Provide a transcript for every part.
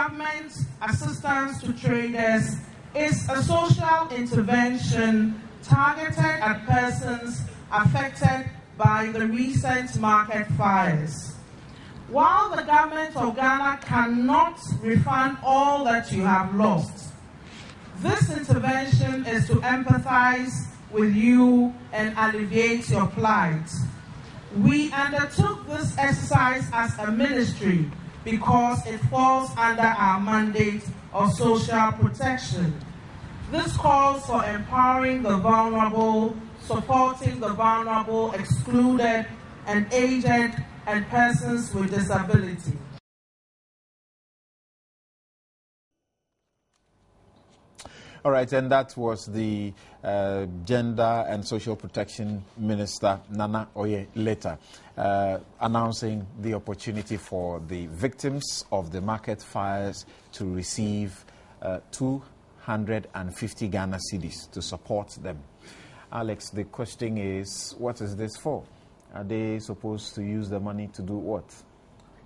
government's assistance to traders is a social intervention targeted at persons affected by the recent market fires. While the government of Ghana cannot refund all that you have lost, this intervention is to empathize with you and alleviate your plight. We undertook this exercise as a ministry because it falls under our mandate of social protection. This calls for empowering the vulnerable, supporting the vulnerable, excluded, and aged, and persons with disability. All right, and that was the Gender and Social Protection Minister, Nana Oye-Letta, announcing the opportunity for the victims of the market fires to receive 250 Ghana cedis to support them. Alex, the question is, what is this for? Are they supposed to use the money to do what?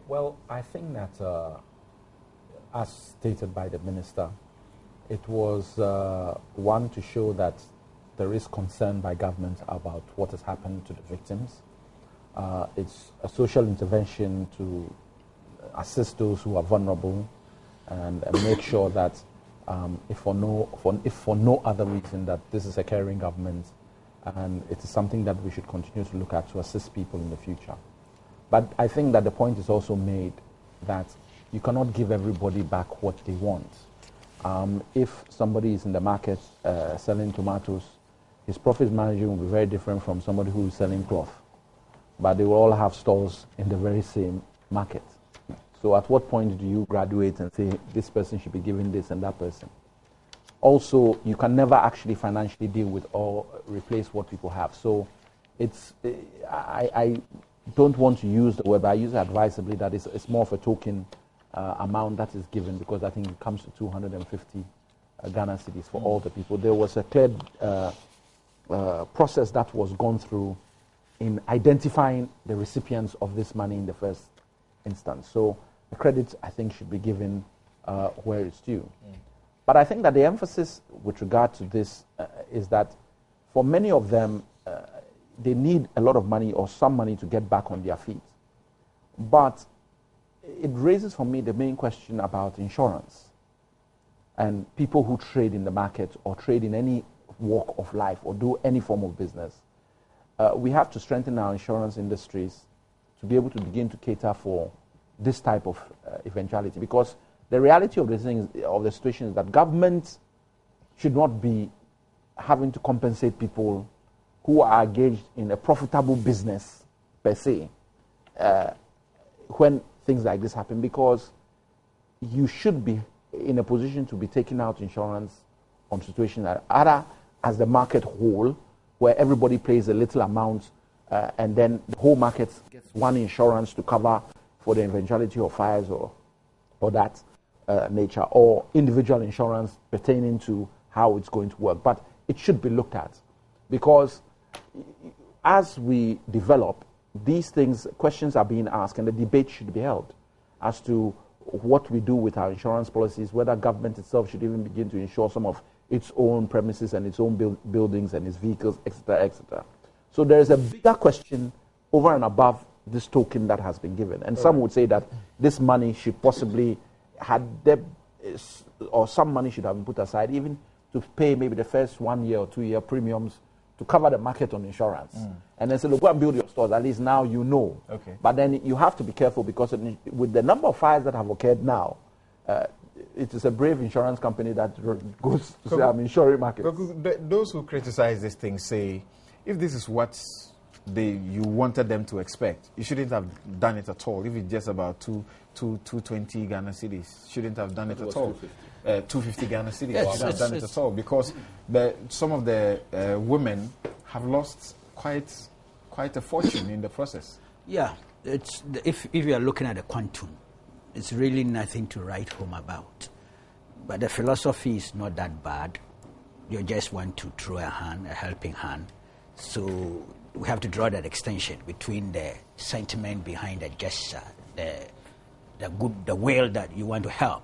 Well, I think that, as stated by the minister, it was one to show that there is concern by government about what has happened to the victims. It's a social intervention to assist those who are vulnerable and make sure that if for no other reason that this is a caring government, and it is something that we should continue to look at to assist people in the future. But I think that the point is also made that you cannot give everybody back what they want. If somebody is in the market selling tomatoes, his profit margin will be very different from somebody who is selling cloth. But they will all have stalls in the very same market. So at what point do you graduate and say this person should be given this and that person? Also, you can never actually financially deal with or replace what people have. So it's, I don't want to use the word, but I use it advisably that it's more of a token amount that is given, because I think it comes to 250 Ghana cedis for all the people. There was a clear process that was gone through in identifying the recipients of this money in the first instance. So the credit, I think, should be given where it's due. But I think that the emphasis with regard to this is that for many of them, they need a lot of money or some money to get back on their feet. But it raises for me the main question about insurance and people who trade in the market or trade in any walk of life or do any form of business. We have to strengthen our insurance industries to be able to begin to cater for this type of eventuality, because the reality of the thing of the situation is that government should not be having to compensate people who are engaged in a profitable business per se when things like this happen, because you should be in a position to be taking out insurance on situations that either as the market whole, where everybody pays a little amount and then the whole market gets one insurance to cover for the eventuality of fires or that nature, or individual insurance pertaining to how it's going to work. But it should be looked at, because as we develop these things, questions are being asked and the debate should be held as to what we do with our insurance policies, whether government itself should even begin to insure some of its own premises and its own buildings and its vehicles, etc., etc. So there is a bigger question over and above this token that has been given. And some would say that this money should possibly or some money should have been put aside even to pay maybe the first 1 year or 2 year premiums to cover the market on insurance. And then say, look, go and build your stores. At least now you know. Okay. But then you have to be careful, because with the number of fires that have occurred now, it is a brave insurance company that goes to say, I'm insuring markets. Those who criticize this thing say, if this is what you wanted them to expect, you shouldn't have done it at all. If it's just about 220 Ghana cedis, shouldn't have done it at all. 250 Ghana cedis, shouldn't have done it at all, because some of the women have lost quite a fortune in the process. Yeah, if you are looking at the quantum, it's really nothing to write home about. But the philosophy is not that bad. You just want to throw a helping hand. So we have to draw that extension between the sentiment behind the gesture, the will that you want to help,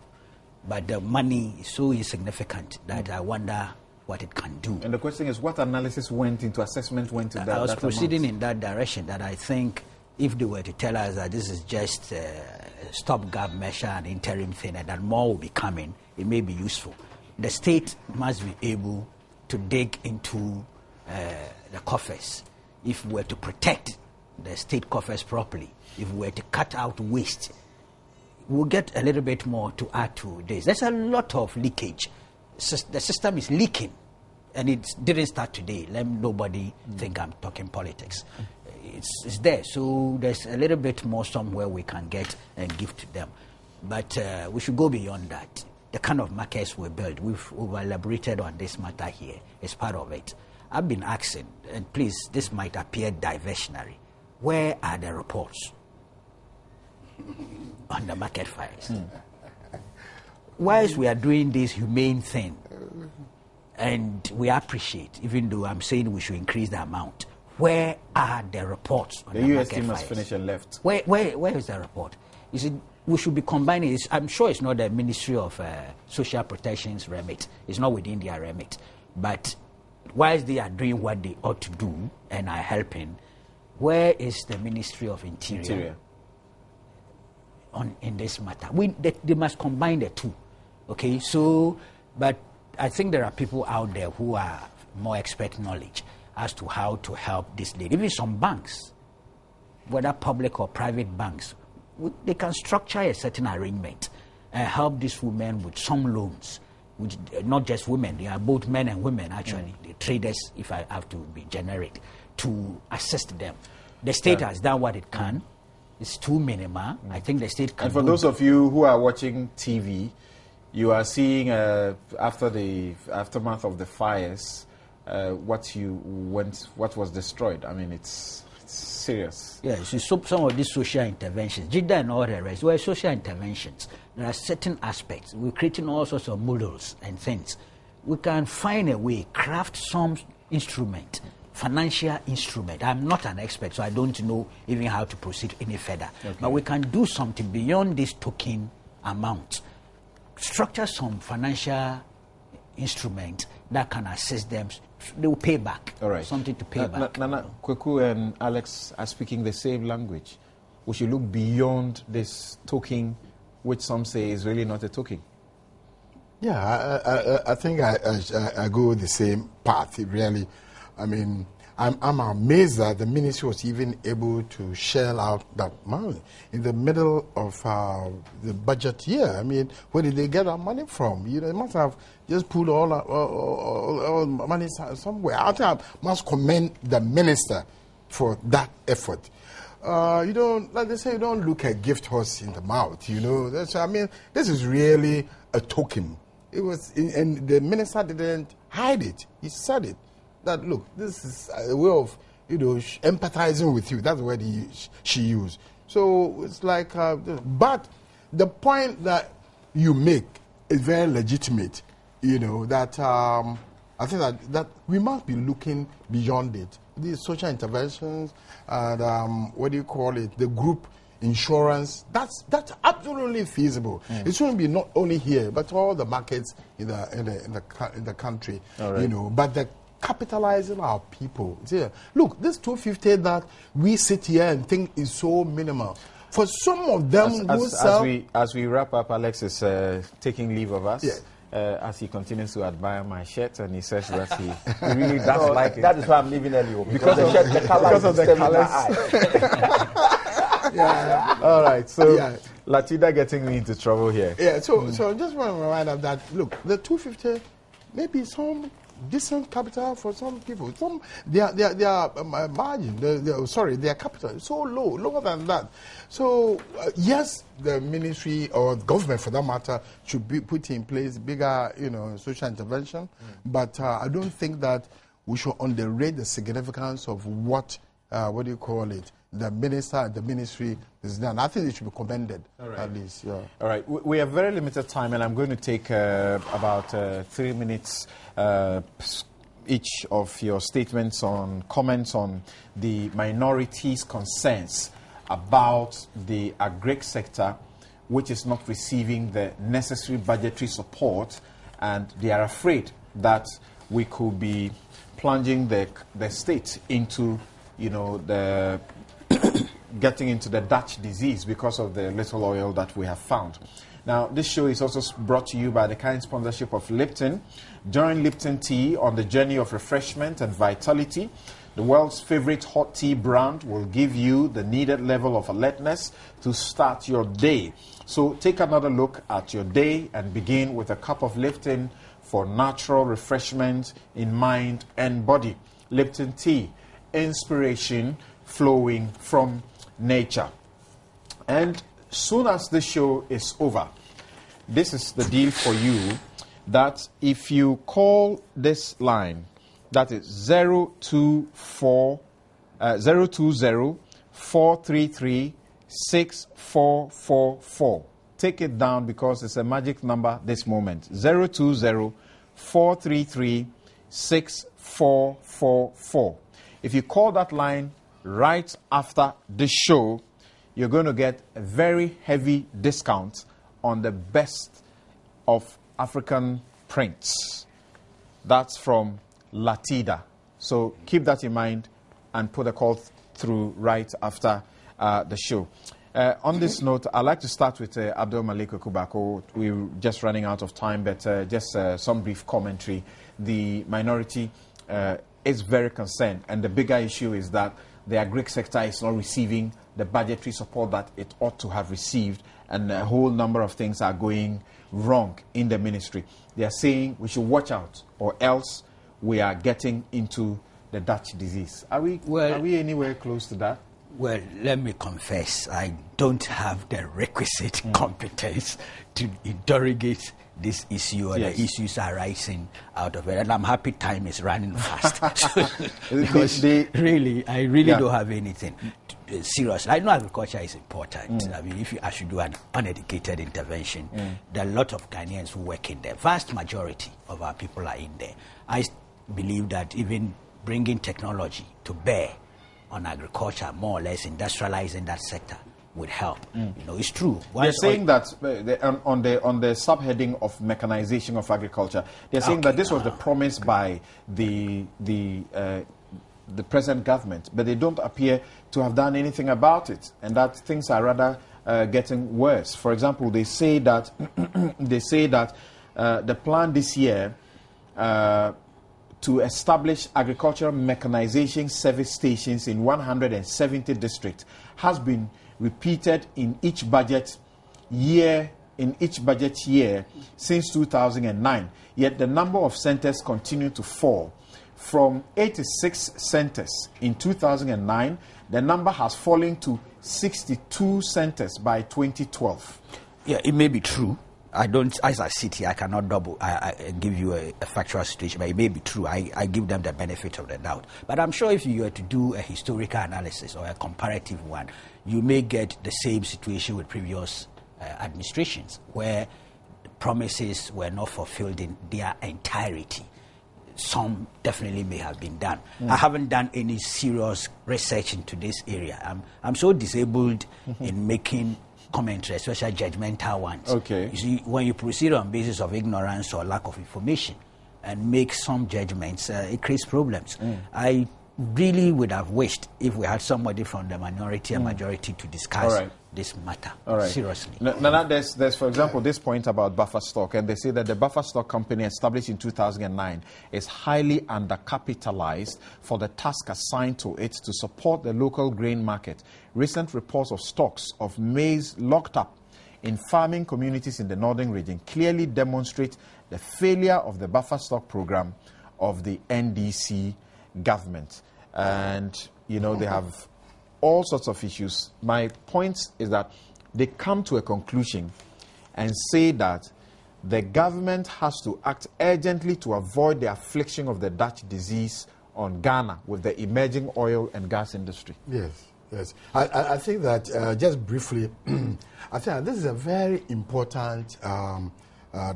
but the money is so insignificant that I wonder what it can do. And the question is, what analysis went into, assessment went into that? I was proceeding in that direction, that I think if they were to tell us that this is just a stopgap measure, an interim thing, and that more will be coming, it may be useful. The state must be able to dig into the coffers. If we were to protect the state coffers properly, if we were to cut out waste, we'll get a little bit more to add to this. There's a lot of leakage. The system is leaking, and it didn't start today. Let nobody think I'm talking politics. It's there, so there's a little bit more somewhere we can get and give to them. But we should go beyond that. The kind of markets we build, we've elaborated on this matter here. It's part of it. I've been asking, and please, this might appear diversionary, where are the reports on the market fires? Whilst we are doing this humane thing, and we appreciate, even though I'm saying we should increase the amount, where are the reports on the US market team fires? has finished and left. Where is the report? Is it, we should be combining this. I'm sure it's not the Ministry of Social Protection's remit. It's not within their remit. But whilst they are doing what they ought to do and are helping, where is the Ministry of Interior? In this matter? They must combine the two. Okay, so, but I think there are people out there who are more expert knowledge as to how to help this lady. Even some banks, whether public or private banks, they can structure a certain arrangement and help these women with some loans, which not just women, they are both men and women actually, the traders, if I have to be generic, to assist them. The state has done what it can. It's too minimal. I think the state can. And for those of you who are watching TV, you are seeing after the aftermath of the fires, what was destroyed. I mean, it's serious. Yes, some of these social interventions, Jida and all the rest, were social interventions. There are certain aspects. We're creating all sorts of models and things. We can find a way, craft some instrument, financial instrument. I'm not an expert, so I don't know even how to proceed any further. Okay. But we can do something beyond this token amount. Structure some financial instrument that can assist them. They will pay back. All right. Something to pay back. Nana, Kweku and Alex are speaking the same language. We should look beyond this token, which some say is really not a token. Yeah, I think I go the same path, really. I mean, I'm amazed that the ministry was even able to shell out that money in the middle of the budget year. I mean, where did they get that money from? You know, they must have just pulled all money somewhere. I must commend the minister for that effort. You don't, like they say, you don't look a gift horse in the mouth. You know, I mean, this is really a token. It was, and the minister didn't hide it. He said it. That, look, this is a way of, you know, empathizing with you. That's the word she used. So it's like, but the point that you make is very legitimate, you know, that I think that we must be looking beyond it. These social interventions and, the group insurance, that's absolutely feasible. It shouldn't be not only here, but all the markets in the country, right. You know, but the capitalizing our people. Yeah. Look, this 250 that we sit here and think is so minimal. For some of them as we wrap up, Alex is taking leave of us. Yeah. As he continues to admire my shirt, and he says that he really does like it. That is why I'm leaving early. Because of the colors. Yeah. All right. So, Latida getting me into trouble here. Yeah. So just want to remind us that, look, the 250 maybe some decent capital for some people. Some their margin, their capital is so lower than that. So yes, the ministry or government, for that matter, should be put in place bigger, you know, social intervention. But I don't think that we should underrate the significance of what the minister and the ministry is done. I think it should be commended, at least. Yeah. All right. We have very limited time, and I'm going to take about 3 minutes each of your comments on the minorities' concerns about the agri sector, which is not receiving the necessary budgetary support, and they are afraid that we could be plunging the state into, the getting into the Dutch disease because of the little oil that we have found. Now, this show is also brought to you by the kind sponsorship of Lipton. Join Lipton Tea on the journey of refreshment and vitality. The world's favorite hot tea brand will give you the needed level of alertness to start your day. So take another look at your day and begin with a cup of Lipton for natural refreshment in mind and body. Lipton Tea, inspiration flowing from nature. And soon as the show is over, this is the deal for you, that if you call this line, that is 020-433-6444. Take it down because it's a magic number this moment. 020-433-6444. If you call that line right after this show, you're going to get a very heavy discount on the best of African prints. That's from Latida. So keep that in mind and put a call through right after the show. On this note, I'd like to start with Abdul Malik Okubako. We're just running out of time, but just some brief commentary. The minority is very concerned, and the bigger issue is that the agri sector is not receiving the budgetary support that it ought to have received, and a whole number of things are going wrong in the ministry. They are saying we should watch out, or else we are getting into the Dutch disease. Are we anywhere close to that? Well, let me confess, I don't have the requisite competence to interrogate this issue or the issues arising out of it. And I'm happy time is running fast. Because I really don't have anything serious. I know agriculture is important. I mean, if I should do an uneducated intervention, there are a lot of Ghanaians who work in there. Vast majority of our people are in there. I believe that even bringing technology to bear on agriculture, more or less industrializing that sector, would help. It's true. They're saying that on the subheading of mechanization of agriculture, they're saying that this was the promise by the present government, but they don't appear to have done anything about it, and that things are rather getting worse. For example, they say that the plan this year to establish agricultural mechanization service stations in 170 districts has been repeated in each budget year since 2009. Yet the number of centers continue to fall. From 86 centers in 2009, the number has fallen to 62 centers by 2012. Yeah, it may be true. I don't, as I sit here, I cannot I give you a factual situation, but it may be true. I give them the benefit of the doubt. But I'm sure if you were to do a historical analysis or a comparative one, you may get the same situation with previous administrations, where the promises were not fulfilled in their entirety. Some definitely may have been done. I haven't done any serious research into this area. I'm so disabled in making commentary, especially judgmental ones. Okay. You see, when you proceed on basis of ignorance or lack of information and make some judgments, it creates problems. I really would have wished if we had somebody from the minority and majority to discuss this matter seriously. Now, there's, for example, this point about buffer stock, and they say that the buffer stock company established in 2009 is highly undercapitalized for the task assigned to it to support the local grain market. Recent reports of stocks of maize locked up in farming communities in the northern region clearly demonstrate the failure of the buffer stock program of the NDC government. And, they have all sorts of issues. My point is that they come to a conclusion and say that the government has to act urgently to avoid the affliction of the Dutch disease on Ghana with the emerging oil and gas industry. Yes. I think that, just briefly, I think that this is a very important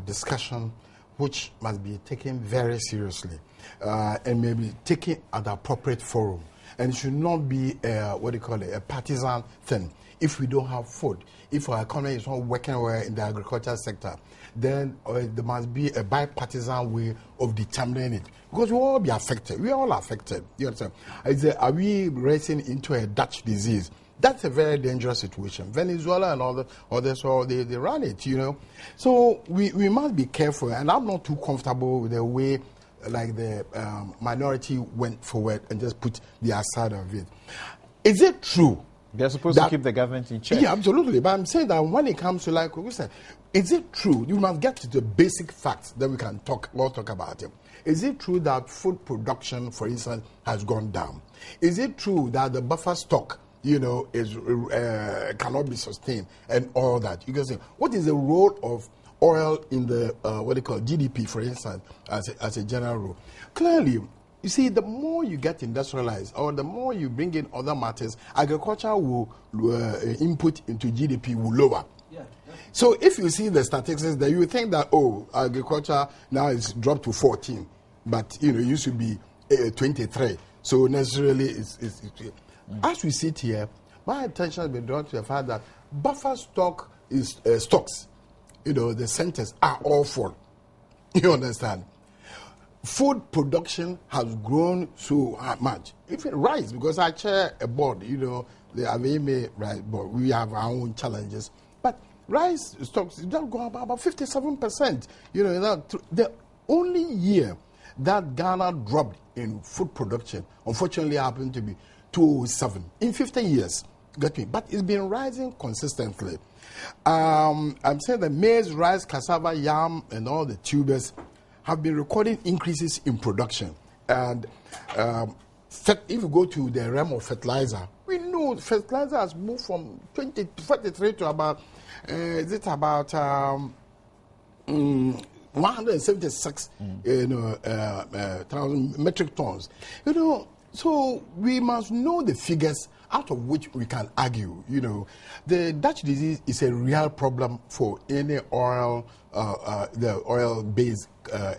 discussion which must be taken very seriously and maybe taken at the appropriate forum. and it should not be a partisan thing. If we don't have food, if our economy is not working well in the agriculture sector, then there must be a bipartisan way of determining it. Because we all be affected. We are all affected. You understand? Are we racing into a Dutch disease? That's a very dangerous situation. Venezuela and all the others, they run it, you know. So we must be careful. And I'm not too comfortable with the way like the minority went forward and just put the side of it. Is it true? They're supposed to keep the government in check. Yeah, absolutely. But I'm saying that when it comes to, like we said, is it true? You must get to the basic facts, then we can talk about it. Is it true that food production, for instance, has gone down? Is it true that the buffer stock, you know, is cannot be sustained and all that? You can say, what is the role of oil in the GDP, for instance, as a general rule? Clearly, you see, the more you get industrialized or the more you bring in other matters, agriculture will input into GDP will lower. Yeah. So if you see the statistics there, you think that, agriculture now is dropped to 14, but, you know, it used to be 23. So necessarily, as we sit here, my attention has been drawn to the fact that buffer stock is stocks. You know, the centers are all full. You understand? Food production has grown so much. Even rice, because I chair a board, you know, the AVMA rice board, we have our own challenges. But rice stocks don't go up about 57%. You know, the only year that Ghana dropped in food production, unfortunately, happened to be 2007 in 50 years. Got me? But it's been rising consistently. I'm saying that maize, rice, cassava, yam, and all the tubers have been recording increases in production. And if you go to the realm of fertilizer, we know fertilizer has moved from 2043 to about, 176 thousand metric tons. You know, so we must know the figures out of which we can argue. You know, the Dutch disease is a real problem for any the oil-based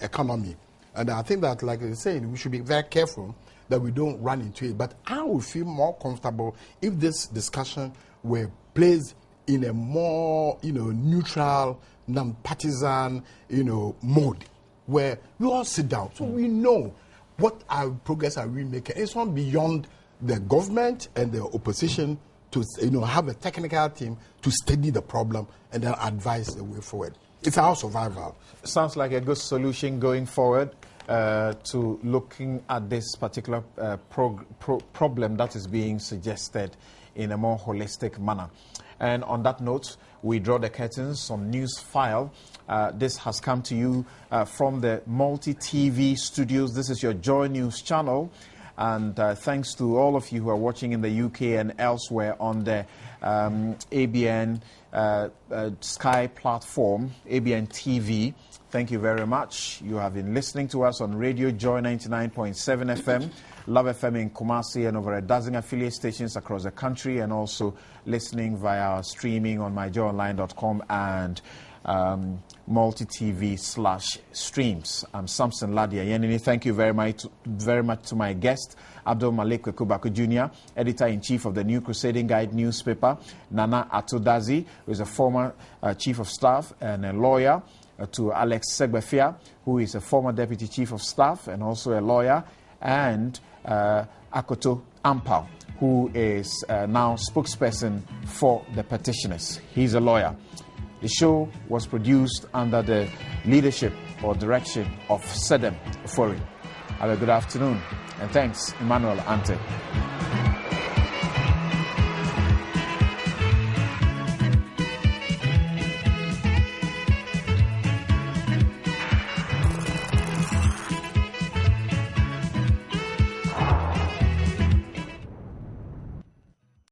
economy. And I think that, like I said, we should be very careful that we don't run into it. But I would feel more comfortable if this discussion were placed in a more, you know, neutral, non-partisan, you know, mode, where we all sit down so we know what our progress are we making. It's not beyond the government and the opposition to, you know, have a technical team to study the problem and then advise the way forward. It's our survival. Sounds like a good solution going forward to looking at this particular problem that is being suggested in a more holistic manner. And on that note, we draw the curtains on Newsfile. This has come to you from the Multi-TV studios. This is your Joy News channel. And thanks to all of you who are watching in the UK and elsewhere on the ABN Sky platform, ABN TV. Thank you very much. You have been listening to us on Radio Joy 99.7 FM, Love FM in Kumasi, and over a dozen affiliate stations across the country, and also listening via our streaming on myjoyonline.com and multi-TV/streams. I'm Samson Ladia Yenini. Thank you very much to my guest, Abdul Malik Kwekubaku Jr., Editor-in-Chief of the New Crusading Guide newspaper, Nana Atodazi, who is a former Chief of Staff and a lawyer, to Alex Segbefia, who is a former Deputy Chief of Staff and also a lawyer, and Akoto Ampao, who is now spokesperson for the petitioners. He's a lawyer. The show was produced under the leadership or direction of Sedem Ofori. Have a good afternoon, and thanks, Emmanuel Ante.